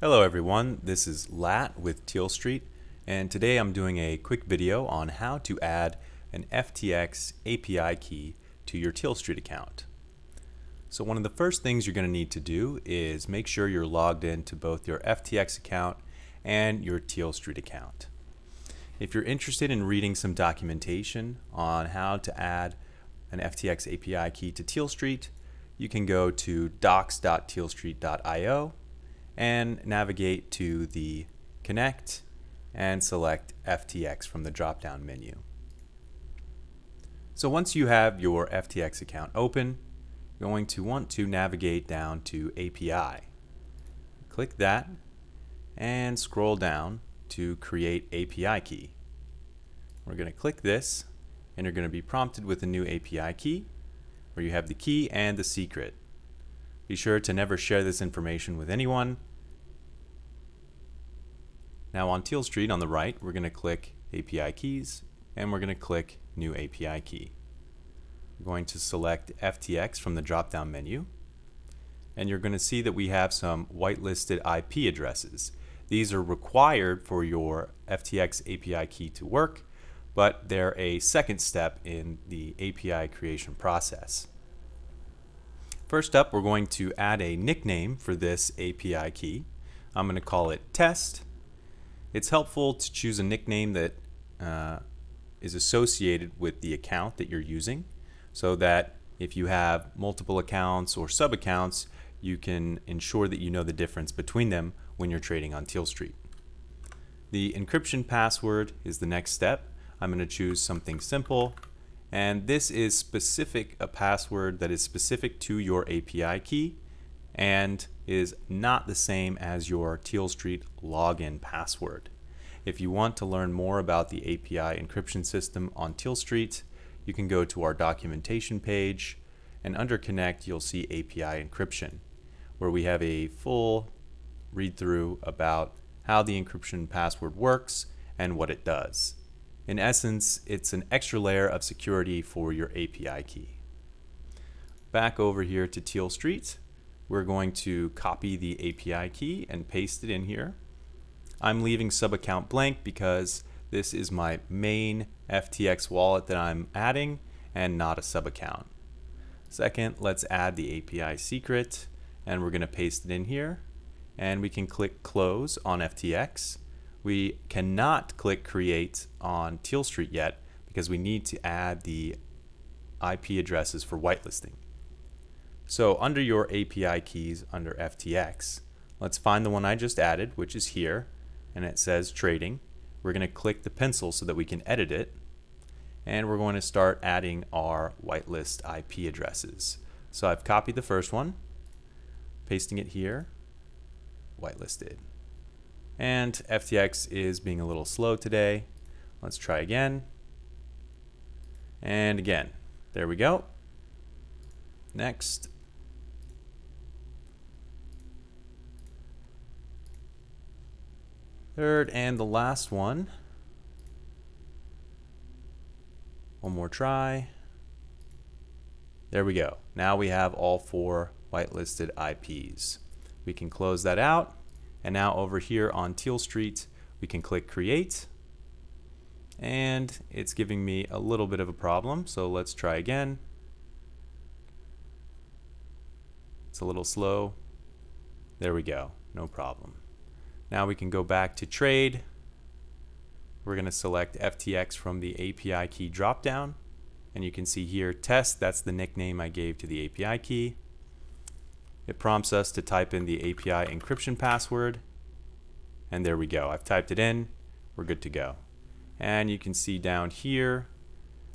Hello everyone, this is Lat with Tealstreet, and today I'm doing a quick video on how to add an FTX API key to your Tealstreet account. So one of the first things you're going to need to do is make sure you're logged into both your FTX account and your Tealstreet account. If you're interested in reading some documentation on how to add an FTX API key to Tealstreet, you can go to docs.tealstreet.io and navigate to the Connect and select FTX from the drop-down menu. So once you have your FTX account open, you're going to want to navigate down to API. Click that and scroll down to Create API Key. We're going to click this and you're going to be prompted with a new API key where you have the key and the secret. Be sure to never share this information with anyone. Now on Tealstreet on the right, we're going to click API Keys and we're going to click New API Key. We're going to select FTX from the drop-down menu and you're going to see that we have some whitelisted IP addresses. These are required for your FTX API key to work, but they're a second step in the API creation process. First up, we're going to add a nickname for this API key. I'm going to call it Test. It's helpful to choose a nickname that is associated with the account that you're using, so that if you have multiple accounts or sub-accounts, you can ensure that you know the difference between them when you're trading on Tealstreet. The encryption password is the next step. I'm going to choose something simple. And this is a password that is specific to your API key and is not the same as your Tealstreet login password. If you want to learn more about the API encryption system on Tealstreet, you can go to our documentation page, and under Connect you'll see API encryption, where we have a full read-through about how the encryption password works and what it does. In essence, it's an extra layer of security for your API key. Back over here to Tealstreet, we're going to copy the API key and paste it in here. I'm leaving sub-account blank because this is my main FTX wallet that I'm adding and not a sub-account. Second, let's add the API secret and we're going to paste it in here, and we can click Close on FTX. We cannot click Create on Tealstreet yet because we need to add the IP addresses for whitelisting. So under your API keys under FTX, let's find the one I just added, which is here, and it says Trading. We're going to click the pencil so that we can edit it, and we're going to start adding our whitelist IP addresses. So I've copied the first one, pasting it here, whitelisted. And FTX is being a little slow today. Let's try again. And again. There we go. Next. Third and the last one. One more try. There we go. Now we have all 4 whitelisted IPs. We can close that out. And now over here on Tealstreet, we can click Create. And it's giving me a little bit of a problem, so let's try again. It's a little slow. There we go, no problem. Now we can go back to Trade. We're going to select FTX from the API key dropdown. And you can see here, Test, that's the nickname I gave to the API key. It prompts us to type in the API encryption password, and there we go. I've typed it in. We're good to go. And you can see down here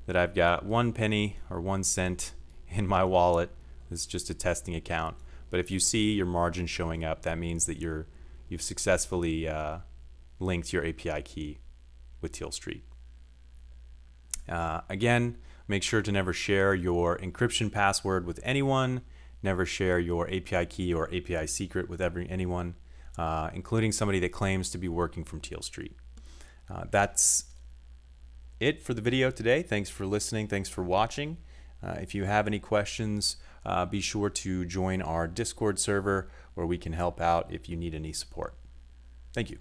that I've got 1 penny or 1 cent in my wallet. This is just a testing account. But if you see your margin showing up, that means that you've successfully linked your API key with Tealstreet. Again, make sure to never share your encryption password with anyone. Never share your API key or API secret with anyone, including somebody that claims to be working from Tealstreet. That's it for the video today. Thanks for listening. Thanks for watching. If you have any questions, be sure to join our Discord server where we can help out if you need any support. Thank you.